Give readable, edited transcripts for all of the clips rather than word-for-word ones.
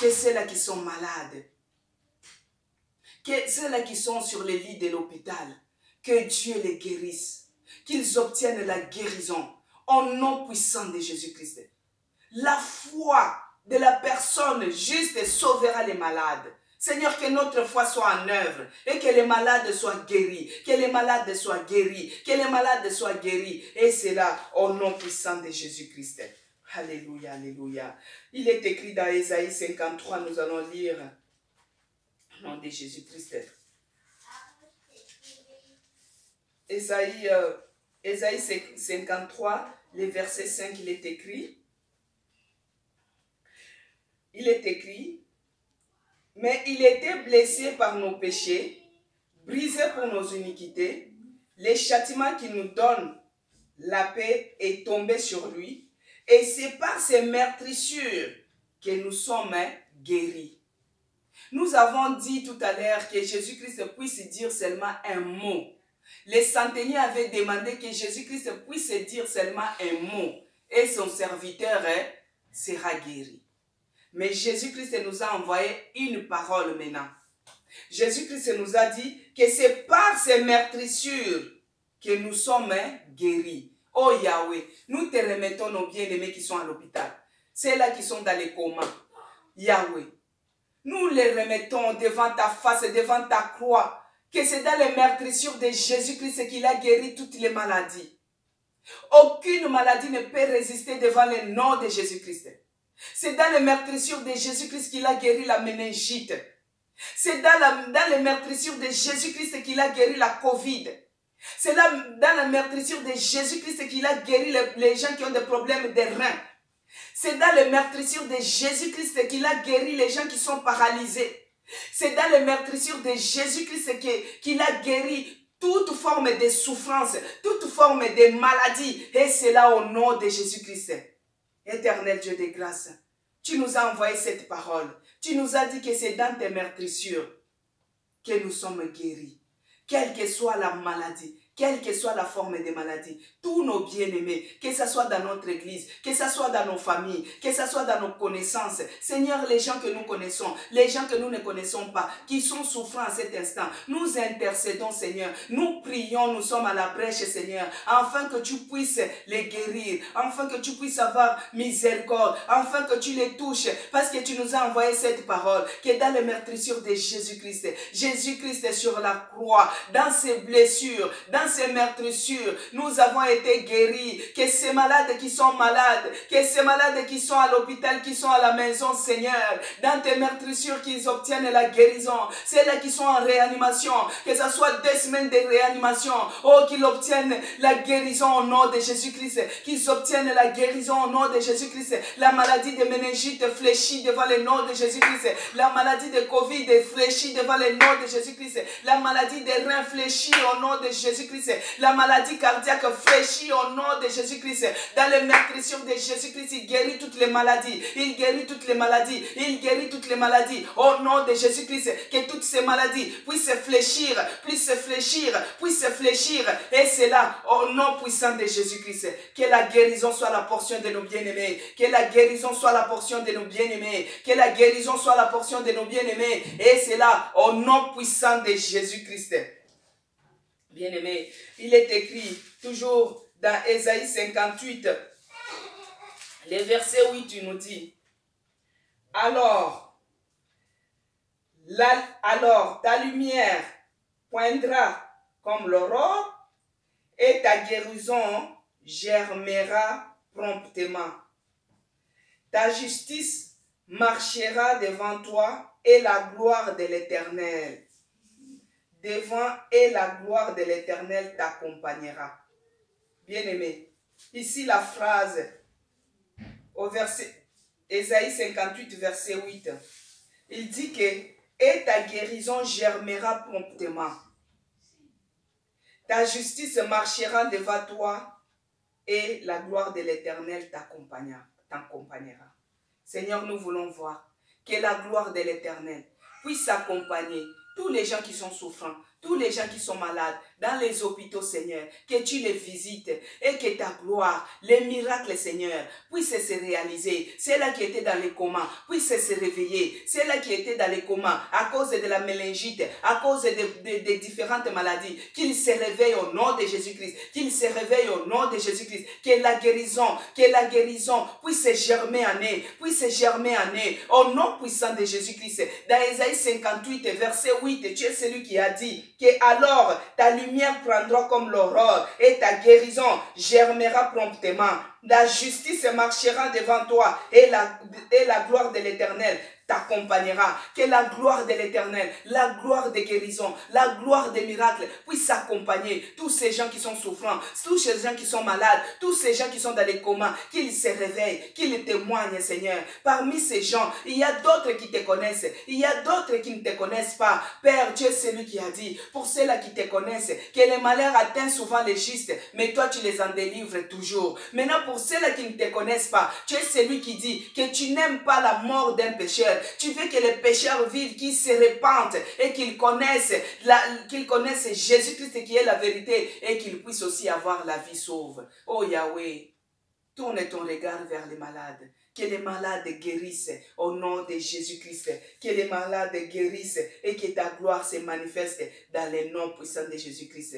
que ceux-là qui sont malades, que ceux-là qui sont sur les lits de l'hôpital, que Dieu les guérisse, qu'ils obtiennent la guérison au nom puissant de Jésus-Christ. La foi de la personne juste sauvera les malades. Seigneur, que notre foi soit en œuvre et que les malades soient guéris, que les malades soient guéris, que les malades soient guéris. Et c'est là au nom puissant de Jésus-Christ. Alléluia, alléluia. Il est écrit dans Ésaïe 53, nous allons lire au nom de Jésus-Christ. Ésaïe 53, le verset 5, il est écrit. Il est écrit, mais il était blessé par nos péchés, brisé pour nos iniquités. Le châtiment qui nous donne la paix est tombé sur lui. Et c'est par ses meurtrissures que nous sommes guéris. Nous avons dit tout à l'heure que Jésus-Christ puisse dire seulement un mot. Les centeniers avaient demandé que Jésus-Christ puisse dire seulement un mot. Et son serviteur sera guéri. Mais Jésus-Christ nous a envoyé une parole maintenant. Jésus-Christ nous a dit que c'est par ses meurtrissures que nous sommes guéris. Oh Yahweh, nous te remettons nos bien-aimés qui sont à l'hôpital. Ceux-là qui sont dans les comas. Yahweh, nous les remettons devant ta face, devant ta croix. Que c'est dans les meurtrissures de Jésus-Christ qu'il a guéri toutes les maladies. Aucune maladie ne peut résister devant le nom de Jésus-Christ. C'est dans les meurtrissures de Jésus-Christ qu'il a guéri la méningite. C'est dans les meurtrissures de Jésus-Christ qu'il a guéri la Covid. C'est dans la meurtrissure de Jésus-Christ qu'il a guéri les gens qui ont des problèmes de reins. C'est dans les meurtrissures de Jésus-Christ qu'il a guéri les gens qui sont paralysés. C'est dans les meurtrissures de Jésus-Christ qu'il a guéri toute forme de souffrance, toute forme de maladie. Et c'est là au nom de Jésus-Christ. Éternel Dieu de grâce, tu nous as envoyé cette parole. Tu nous as dit que c'est dans tes meurtrissures que nous sommes guéris. Quelle que soit la maladie, quelle que soit la forme de maladie, tous nos bien-aimés, que ce soit dans notre église, que ce soit dans nos familles, que ce soit dans nos connaissances, Seigneur, les gens que nous connaissons, les gens que nous ne connaissons pas, qui sont souffrants à cet instant, nous intercédons, Seigneur, nous prions, nous sommes à la brèche, Seigneur, afin que tu puisses les guérir, afin que tu puisses avoir miséricorde, afin que tu les touches, parce que tu nous as envoyé cette parole, que dans les meurtrissures de Jésus-Christ, Jésus-Christ est sur la croix, dans ses blessures, dans ces meurtrissures, nous avons été guéris. Que ces malades qui sont malades, que ces malades qui sont à l'hôpital, qui sont à la maison, Seigneur, dans tes meurtrissures, qu'ils obtiennent la guérison. Celles qui sont en réanimation, que ce soit 2 semaines de réanimation, oh, qu'ils obtiennent la guérison au nom de Jésus-Christ, qu'ils obtiennent la guérison au nom de Jésus-Christ. La maladie de méningite fléchit devant le nom de Jésus-Christ. La maladie de Covid fléchit devant le nom de Jésus-Christ. La maladie des reins fléchit au nom de Jésus-Christ. La maladie cardiaque fléchit au nom de Jésus-Christ. Dans les meurtrissures de Jésus-Christ, il guérit toutes les maladies. Il guérit toutes les maladies. Il guérit toutes les maladies. Au nom de Jésus-Christ, que toutes ces maladies puissent se fléchir, puissent se fléchir, puissent se fléchir. Et c'est là, au nom puissant de Jésus-Christ, que la guérison soit la portion de nos bien-aimés. Que la guérison soit la portion de nos bien-aimés. Que la guérison soit la portion de nos bien-aimés. Et c'est là, au nom puissant de Jésus-Christ. Bien-aimé, il est écrit toujours dans Ésaïe 58, le verset 8, il nous dit, alors ta lumière poindra comme l'aurore et ta guérison germera promptement. Ta justice marchera devant toi et la gloire de l'Éternel. Devant et la gloire de l'Éternel t'accompagnera. Bien-aimé, ici la phrase au verset Ésaïe 58, verset 8, il dit que et ta guérison germera promptement. Ta justice marchera devant toi et la gloire de l'Éternel t'accompagnera. Seigneur, nous voulons voir que la gloire de l'Éternel puisse accompagner tous les gens qui sont souffrants, tous les gens qui sont malades, dans les hôpitaux, Seigneur, que tu les visites et que ta gloire, les miracles, Seigneur, puissent se réaliser. Ceux-là qui étaient dans les comas puissent se réveiller. Ceux-là qui étaient dans les comas à cause de la mélangite, à cause de différentes maladies, qu'ils se réveillent au nom de Jésus-Christ. Qu'ils se réveillent au nom de Jésus-Christ. Que la guérison puisse germer en eux, puisse germer en eux, au nom puissant de Jésus-Christ. Dans Ésaïe 58, verset 8, tu es celui qui a dit que alors ta lumière prendra comme l'aurore et ta guérison germera promptement. La justice marchera devant toi et la gloire de l'Éternel t'accompagnera. Que la gloire de l'Éternel, la gloire des guérisons, la gloire des miracles puisse accompagner tous ces gens qui sont souffrants, tous ces gens qui sont malades, tous ces gens qui sont dans les comas, qu'ils se réveillent, qu'ils témoignent, Seigneur. Parmi ces gens, il y a d'autres qui te connaissent, il y a d'autres qui ne te connaissent pas. Père, tu es celui qui a dit, pour ceux-là qui te connaissent, que les malheurs atteignent souvent les justes, mais toi tu les en délivres toujours. Maintenant, pour ceux-là qui ne te connaissent pas, tu es celui qui dit que tu n'aimes pas la mort d'un pécheur. Tu veux que les pécheurs vivent, qu'ils se répandent et qu'ils connaissent Jésus-Christ qui est la vérité et qu'ils puissent aussi avoir la vie sauve. Oh Yahweh, tourne ton regard vers les malades. Que les malades guérissent au nom de Jésus-Christ. Que les malades guérissent et que ta gloire se manifeste dans le nom puissant de Jésus-Christ.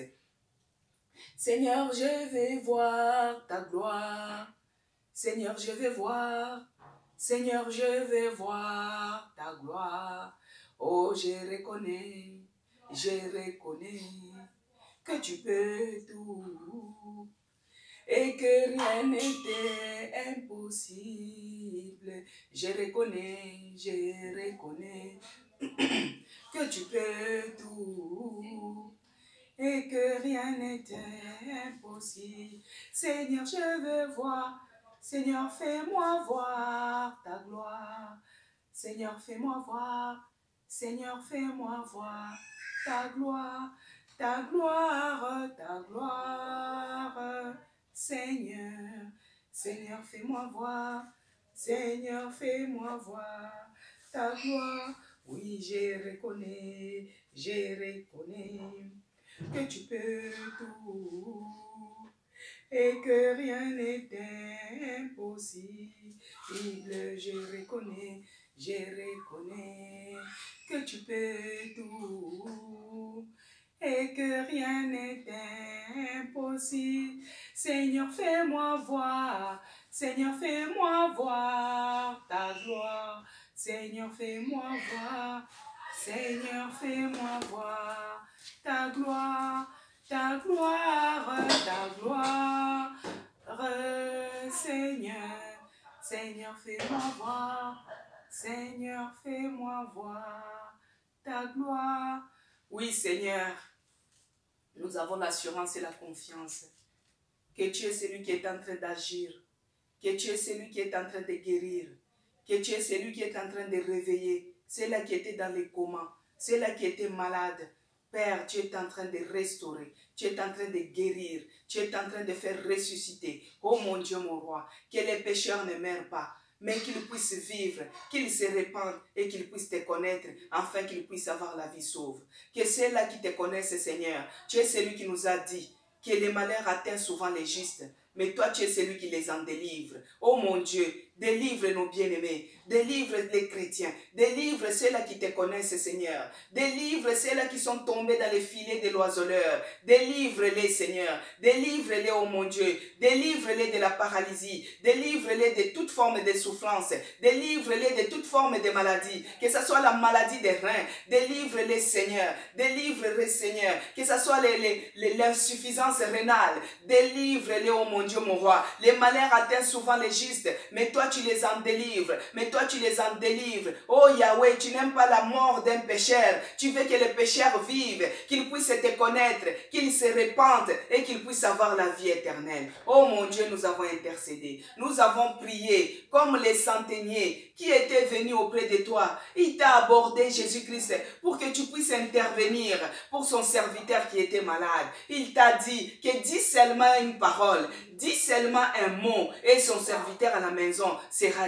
Seigneur, je vais voir ta gloire. Seigneur, je vais voir. Seigneur, je vais voir ta gloire. Oh, je reconnais que tu peux tout et que rien n'était impossible. Je reconnais que tu peux tout et que rien n'était impossible. Seigneur, je veux voir. Seigneur, fais-moi voir ta gloire. Seigneur, fais-moi voir. Seigneur, fais-moi voir ta gloire. Ta gloire, ta gloire. Seigneur, Seigneur, fais-moi voir. Seigneur, fais-moi voir ta gloire. Oui, je reconnais que tu peux tout et que rien n'est impossible. Je reconnais que tu peux tout et que rien n'est impossible. Seigneur, fais-moi voir. Seigneur, fais-moi voir ta gloire. Seigneur, fais-moi voir. Seigneur, fais-moi voir ta gloire. Ta gloire, Seigneur. Seigneur, fais-moi voir. Seigneur, fais-moi voir ta gloire. Oui, Seigneur, nous avons l'assurance et la confiance que tu es celui qui est en train d'agir, que tu es celui qui est en train de guérir, que tu es celui qui est en train de réveiller, ceux-là qui étaient dans les comas, ceux-là qui étaient malades. Père, tu es en train de restaurer, tu es en train de guérir, tu es en train de faire ressusciter. Oh mon Dieu, mon roi, que les pécheurs ne meurent pas, mais qu'ils puissent vivre, qu'ils se répandent et qu'ils puissent te connaître, afin qu'ils puissent avoir la vie sauve. Que ceux-là qui te connaissent, Seigneur, tu es celui qui nous a dit que les malheurs atteignent souvent les justes, mais toi, tu es celui qui les en délivre. Oh mon Dieu, délivre nos bien-aimés, délivre les chrétiens, délivre ceux-là qui te connaissent, Seigneur. Délivre ceux-là qui sont tombés dans les filets de l'oiseleur. Délivre-les, Seigneur. Délivre-les, oh mon Dieu. Délivre-les de la paralysie. Délivre-les de toute forme de souffrance. Délivre-les de toute forme de maladie. Que ce soit la maladie des reins. Délivre-les, Seigneur. Délivre-les, Seigneur. Que ce soit l'insuffisance rénale. Délivre-les, oh mon Dieu, mon roi. Les malheurs atteignent souvent les justes, mais toi tu les en délivres. Mais toi tu les en délivres. Oh Yahweh, tu n'aimes pas la mort d'un pécheur. Tu veux que les pécheurs vivent, qu'ils puissent te connaître, qu'ils se répandent et qu'ils puissent avoir la vie éternelle. Oh mon Dieu, nous avons intercédé. Nous avons prié comme les centeniers qui était venu auprès de toi. Il t'a abordé, Jésus-Christ, pour que tu puisses intervenir pour son serviteur qui était malade. Il t'a dit que dis seulement une parole, dis seulement un mot et son serviteur à la maison sera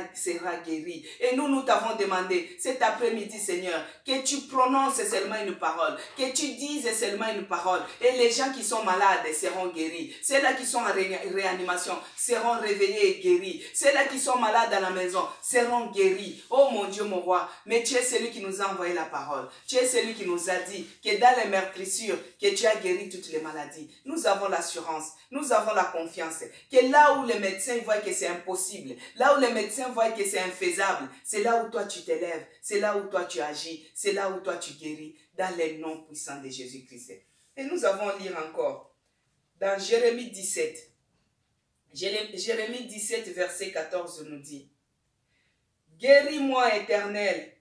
guéri. Et nous t'avons demandé cet après-midi, Seigneur, que tu prononces seulement une parole, que tu dises seulement une parole et les gens qui sont malades seront guéris. Ceux-là qui sont en réanimation seront réveillés et guéris. Ceux-là qui sont malades à la maison seront guéris. Oh mon Dieu, mon roi, mais tu es celui qui nous a envoyé la parole. Tu es celui qui nous a dit que dans les meurtrissures, que tu as guéri toutes les maladies. Nous avons l'assurance, nous avons la confiance que là où les médecins voient que c'est impossible, là où les médecins voient que c'est infaisable, c'est là où toi tu t'élèves, c'est là où toi tu agis, c'est là où toi tu guéris, dans les noms puissants de Jésus-Christ. Et nous avons lire encore dans Jérémie 17. Jérémie 17, verset 14 nous dit: guéris-moi, Éternel,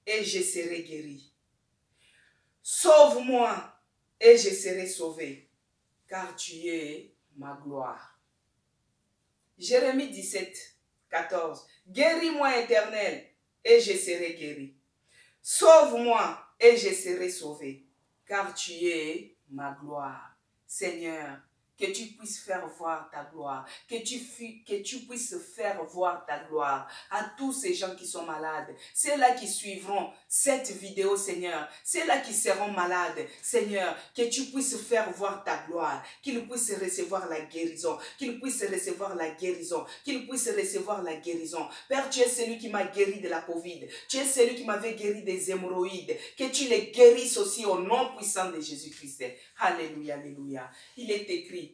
et je serai guéri. Sauve-moi, et je serai sauvé, car tu es ma gloire. Jérémie 17, 14. Guéris-moi, Éternel, et je serai guéri. Sauve-moi, et je serai sauvé, car tu es ma gloire. Seigneur, que tu puisses faire voir ta gloire, que tu puisses faire voir ta gloire à tous ces gens qui sont malades, ceux-là qui suivront cette vidéo, Seigneur, ceux-là qui seront malades, Seigneur, que tu puisses faire voir ta gloire, qu'ils puissent recevoir la guérison, qu'ils puissent recevoir la guérison, qu'ils puissent recevoir la guérison. Père, tu es celui qui m'a guéri de la Covid, tu es celui qui m'avait guéri des hémorroïdes, que tu les guérisses aussi au nom puissant de Jésus-Christ. Alléluia, alléluia. Il est écrit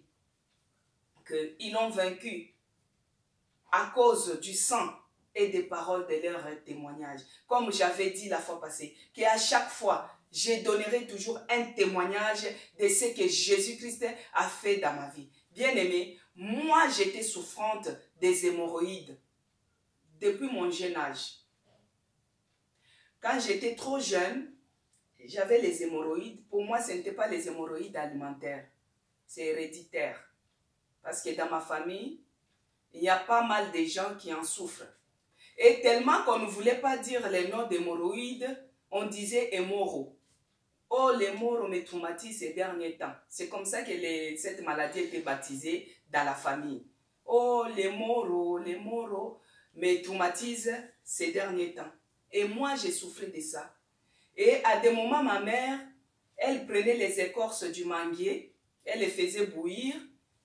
qu'ils l'ont vaincu à cause du sang et des paroles de leur témoignage. Comme j'avais dit la fois passée, qu'à chaque fois, je donnerai toujours un témoignage de ce que Jésus-Christ a fait dans ma vie. Bien-aimé, moi j'étais souffrante des hémorroïdes depuis mon jeune âge. Quand j'étais trop jeune, j'avais les hémorroïdes. Pour moi, ce n'était pas les hémorroïdes alimentaires, c'est héréditaire. Parce que dans ma famille, il y a pas mal de gens qui en souffrent. Et tellement qu'on ne voulait pas dire les noms d'hémorroïdes, on disait hémorro. Oh, l'hémorro me traumatise ces derniers temps. C'est comme ça que cette maladie était baptisée dans la famille. Oh, l'hémorro me traumatise ces derniers temps. Et moi, j'ai souffert de ça. Et à des moments, ma mère, elle prenait les écorces du manguier, elle les faisait bouillir,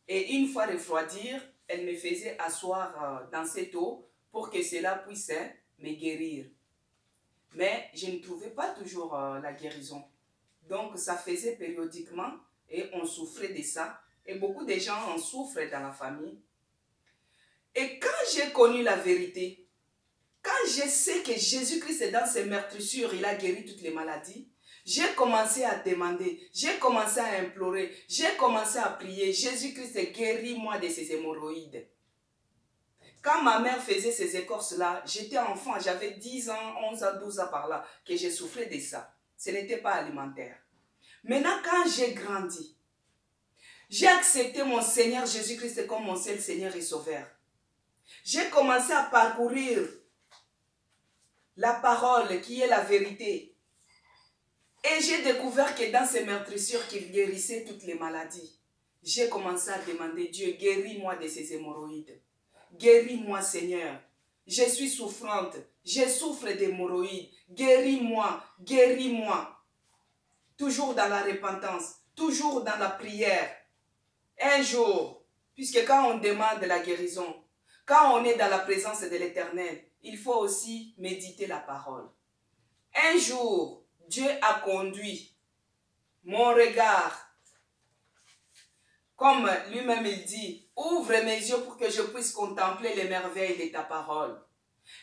et une fois refroidir, elle me faisait asseoir dans cette eau pour que cela puisse me guérir. Mais je ne trouvais pas toujours la guérison. Donc ça faisait périodiquement et on souffrait de ça. Et beaucoup de gens en souffrent dans la famille. Et quand j'ai connu la vérité, quand je sais que Jésus-Christ dans ses meurtrissures, il a guéri toutes les maladies, j'ai commencé à demander, j'ai commencé à implorer, j'ai commencé à prier. Jésus-Christ, guéris-moi de ces hémorroïdes. Quand ma mère faisait ces écorces-là, j'étais enfant, j'avais 10 ans, 11 ans, 12 ans par là, que j'ai souffert de ça. Ce n'était pas alimentaire. Maintenant, quand j'ai grandi, j'ai accepté mon Seigneur Jésus-Christ comme mon seul Seigneur et Sauveur. J'ai commencé à parcourir la parole qui est la vérité. Et j'ai découvert que dans ces meurtrissures qu'il guérissait toutes les maladies. J'ai commencé à demander, Dieu, guéris-moi de ces hémorroïdes. Guéris-moi, Seigneur. Je suis souffrante. Je souffre d'hémorroïdes. Guéris-moi. Guéris-moi. Toujours dans la repentance. Toujours dans la prière. Un jour, puisque quand on demande la guérison, quand on est dans la présence de l'Éternel, il faut aussi méditer la parole. Un jour, Dieu a conduit mon regard, comme lui-même il dit, ouvre mes yeux pour que je puisse contempler les merveilles de ta parole.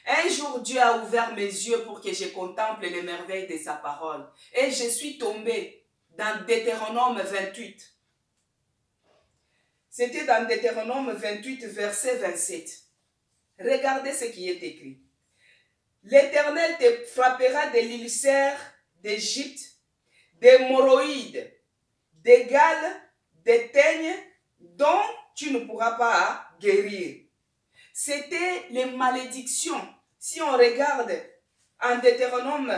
Un jour, Dieu a ouvert mes yeux pour que je contemple les merveilles de sa parole. Et je suis tombée dans Deutéronome 28. C'était dans Deutéronome 28, verset 27. Regardez ce qui est écrit. L'Éternel te frappera de l'ulcère d'Égypte, d'hémorroïdes, d'égales, de teignes dont tu ne pourras pas guérir. C'était les malédictions, Si on regarde en Deutéronome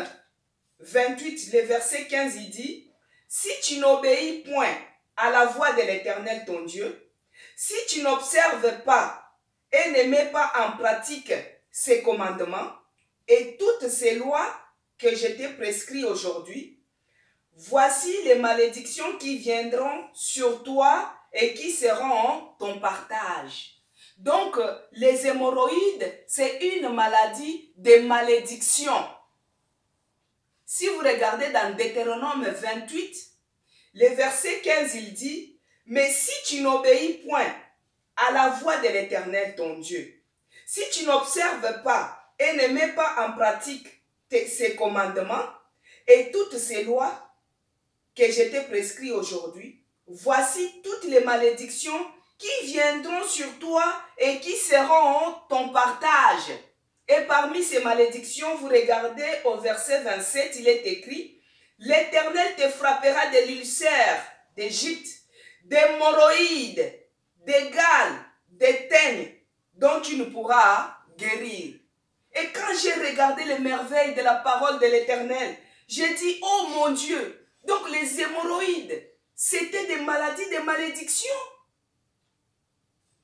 28, le verset 15, il dit, « Si tu n'obéis point à la voix de l'Éternel ton Dieu, si tu n'observes pas et ne mets pas en pratique ses commandements et toutes ces lois que je t'ai prescrites aujourd'hui, voici les malédictions qui viendront sur toi et qui seront ton partage. » Donc, les hémorroïdes, c'est une maladie de malédiction. Si vous regardez dans Deutéronome 28, le verset 15, il dit, « Mais si tu n'obéis point à la voix de l'Éternel ton Dieu, si tu n'observes pas et ne mets pas en pratique ses commandements et toutes ces lois que je t'ai prescrites aujourd'hui, voici toutes les malédictions qui viendront sur toi et qui seront ton partage. » Et parmi ces malédictions, vous regardez au verset 27, il est écrit, « L'Éternel te frappera de l'ulcère d'Égypte, d'hémorroïdes, d'égales, des teignes, dont tu ne pourras guérir. » Et quand j'ai regardé les merveilles de la parole de l'Éternel, j'ai dit, « Oh mon Dieu !» Donc les hémorroïdes, c'était des maladies, des malédictions.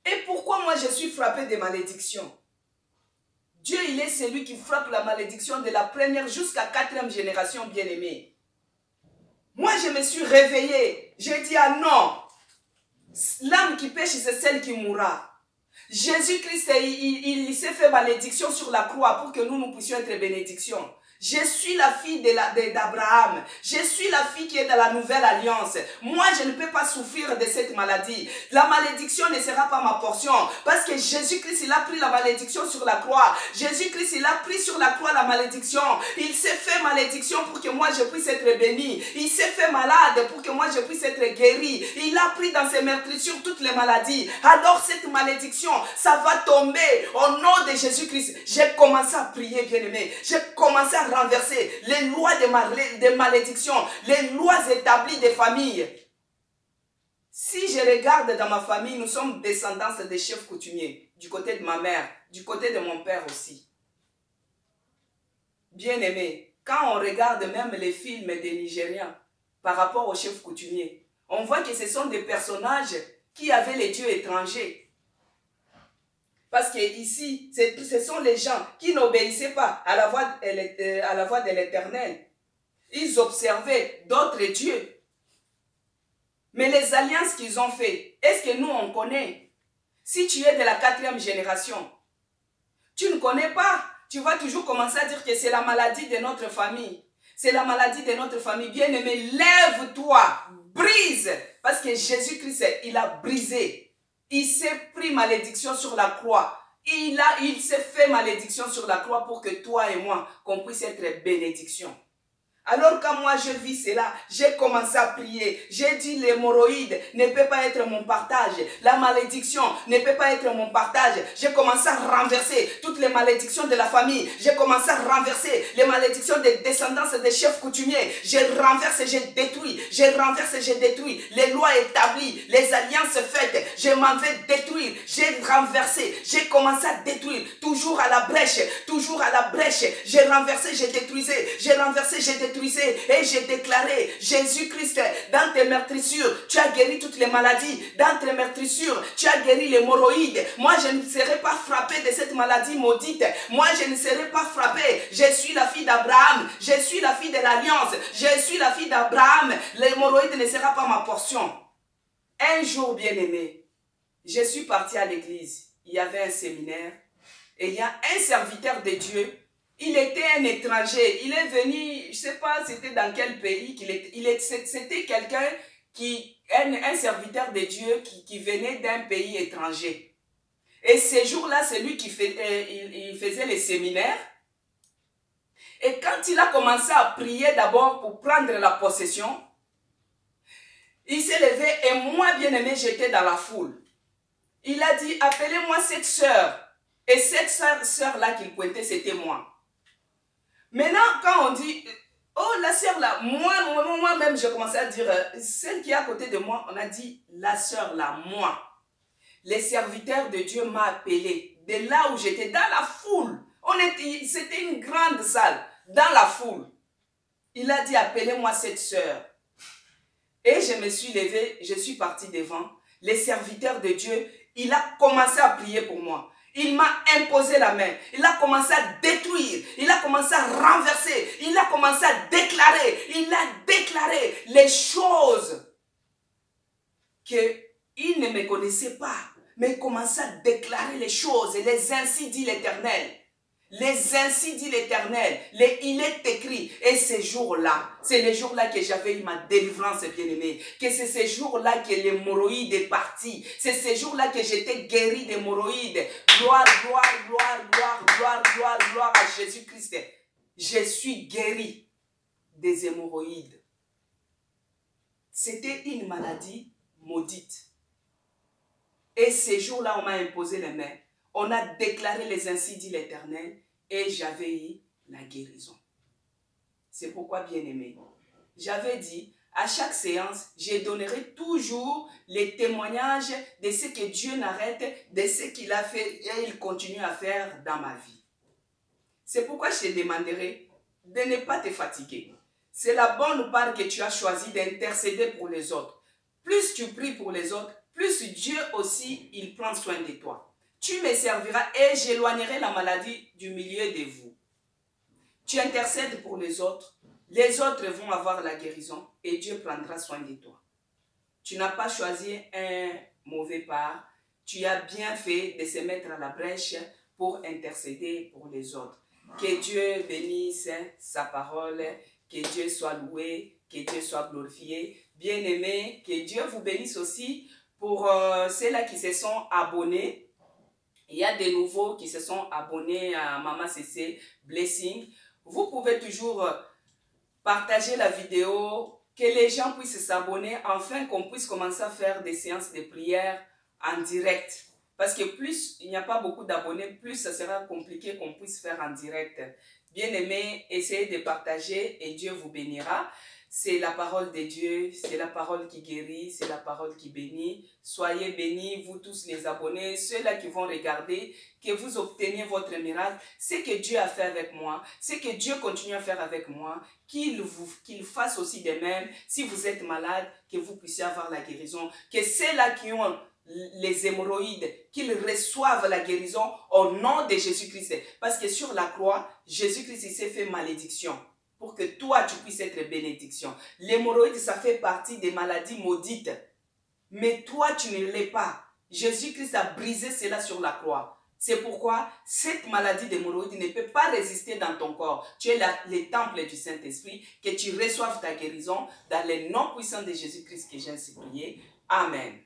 Et pourquoi moi je suis frappé des malédictions? Dieu, il est celui qui frappe la malédiction de la première jusqu'à 4e génération, bien-aimée. Moi, je me suis réveillée. J'ai dit, ah non, l'âme qui pêche, c'est celle qui mourra. Jésus-Christ, il s'est fait malédiction sur la croix pour que nous puissions être bénédictions. Je suis la fille d'Abraham. Je suis la fille qui est dans la nouvelle alliance. Moi, je ne peux pas souffrir de cette maladie. La malédiction ne sera pas ma portion. Parce que Jésus-Christ, il a pris la malédiction sur la croix. Jésus-Christ, il a pris sur la croix la malédiction. Il s'est fait malédiction pour que moi, je puisse être béni. Il s'est fait malade pour que moi, je puisse être guéri. Il a pris dans ses meurtrissures toutes les maladies. Alors, cette malédiction, ça va tomber au nom de Jésus-Christ. J'ai commencé à prier, bien-aimé. J'ai commencé à renverser les lois de malédiction, les lois établies des familles. Si je regarde dans ma famille, nous sommes descendants des chefs coutumiers, du côté de ma mère, du côté de mon père aussi. Bien-aimé, quand on regarde même les films des Nigériens par rapport aux chefs coutumiers, on voit que ce sont des personnages qui avaient les dieux étrangers. Parce que ici, ce sont les gens qui n'obéissaient pas à la voix de l'Éternel. Ils observaient d'autres dieux. Mais les alliances qu'ils ont faites, est-ce que nous on connaît? Si tu es de la 4e génération, tu ne connais pas. Tu vas toujours commencer à dire que c'est la maladie de notre famille. C'est la maladie de notre famille. Bien-aimé, lève-toi, brise. Parce que Jésus-Christ, il a brisé. Il s'est pris malédiction sur la croix. Il s'est fait malédiction sur la croix pour que toi et moi, qu'on puisse être bénédiction. Alors quand moi je vis cela, j'ai commencé à prier. J'ai dit l'hémorroïde ne peut pas être mon partage. La malédiction ne peut pas être mon partage. J'ai commencé à renverser toutes les malédictions de la famille. J'ai commencé à renverser les malédictions des descendants des chefs coutumiers. J'ai renversé, j'ai détruit. J'ai renversé, j'ai détruit. Les lois établies, les alliances faites. Je m'en vais détruire. J'ai renversé. J'ai commencé à détruire. Toujours à la brèche. Toujours à la brèche. J'ai renversé, j'ai détruisé. J'ai renversé, j'ai détruit. Et j'ai déclaré, Jésus-Christ, dans tes meurtrissures, tu as guéri toutes les maladies. Dans tes meurtrissures, tu as guéri l'hémorroïde. Moi, je ne serai pas frappé de cette maladie maudite. Moi, je ne serai pas frappé. Je suis la fille d'Abraham. Je suis la fille de l'Alliance. Je suis la fille d'Abraham. L'hémorroïde ne sera pas ma portion. Un jour, bien-aimé, je suis parti à l'église. Il y avait un séminaire. Et il y a un serviteur de Dieu. Il était un étranger. Il est venu, je ne sais pas c'était dans quel pays qu'il était. C'était quelqu'un un serviteur de Dieu qui venait d'un pays étranger. Et ce jour-là, c'est lui qui il faisait les séminaires. Et quand il a commencé à prier d'abord pour prendre la possession, il s'est levé et moi, bien-aimé, j'étais dans la foule. Il a dit, appelez-moi cette sœur. Et cette sœur-là qu'il pointait, c'était moi. Maintenant, quand on dit, oh la sœur là, moi-même, je commençais à dire, celle qui est à côté de moi, on a dit, la sœur là, moi. Les serviteurs de Dieu m'ont appelé. De là où j'étais, dans la foule, on C'était une grande salle, dans la foule. Il a dit, appelez-moi cette sœur. Et je me suis levée, je suis partie devant. Les serviteurs de Dieu, il a commencé à prier pour moi. Il m'a imposé la main. Il a commencé à détruire. Il a commencé à renverser. Il a commencé à déclarer. Il a déclaré les choses qu'il ne me connaissait pas. Mais il commençait à déclarer les choses. Et les ainsi dit l'Éternel. Les ainsi dit l'Éternel. Il est écrit. Et ces jours-là, c'est les jours-là que j'avais eu ma délivrance, bien-aimé. Que c'est ces jours-là que l'hémorroïde est parti. C'est ces jours-là que j'étais guéri d'hémorroïdes. Gloire, gloire, gloire, gloire, gloire, gloire, gloire à Jésus-Christ. Je suis guéri des hémorroïdes. C'était une maladie maudite. Et ces jours-là, on m'a imposé les mains. On a déclaré les ainsi dit l'Éternel et j'avais eu la guérison. C'est pourquoi, bien-aimé, j'avais dit, à chaque séance, je donnerai toujours les témoignages de ce que Dieu n'arrête, de ce qu'il a fait et il continue à faire dans ma vie. C'est pourquoi je te demanderai de ne pas te fatiguer. C'est la bonne part que tu as choisi d'intercéder pour les autres. Plus tu pries pour les autres, plus Dieu aussi, il prend soin de toi. Tu me serviras et j'éloignerai la maladie du milieu de vous. Tu intercèdes pour les autres vont avoir la guérison et Dieu prendra soin de toi. Tu n'as pas choisi un mauvais pas, tu as bien fait de se mettre à la brèche pour intercéder pour les autres. Que Dieu bénisse sa parole, que Dieu soit loué, que Dieu soit glorifié. Bien-aimés, que Dieu vous bénisse aussi pour ceux-là qui se sont abonnés. Il y a des nouveaux qui se sont abonnés à Maman CC Blessing. Vous pouvez toujours partager la vidéo, que les gens puissent s'abonner, afin qu'on puisse commencer à faire des séances de prière en direct. Parce que plus il n'y a pas beaucoup d'abonnés, plus ça sera compliqué qu'on puisse faire en direct. Bien aimé, essayez de partager et Dieu vous bénira. C'est la parole de Dieu, c'est la parole qui guérit, c'est la parole qui bénit. Soyez bénis, vous tous les abonnés, ceux-là qui vont regarder, que vous obteniez votre miracle. Ce que Dieu a fait avec moi, ce que Dieu continue à faire avec moi, qu'il fasse aussi de même. Si vous êtes malade, que vous puissiez avoir la guérison. Que ceux-là qui ont les hémorroïdes, qu'ils reçoivent la guérison au nom de Jésus-Christ. Parce que sur la croix, Jésus-Christ s'est fait malédiction pour que toi, tu puisses être bénédiction. L'hémorroïde, ça fait partie des maladies maudites. Mais toi, tu ne l'es pas. Jésus-Christ a brisé cela sur la croix. C'est pourquoi cette maladie d'hémorroïde ne peut pas résister dans ton corps. Tu es le temple du Saint-Esprit, que tu reçoives ta guérison dans le nom puissant de Jésus-Christ que j'ai ainsi prié. Amen.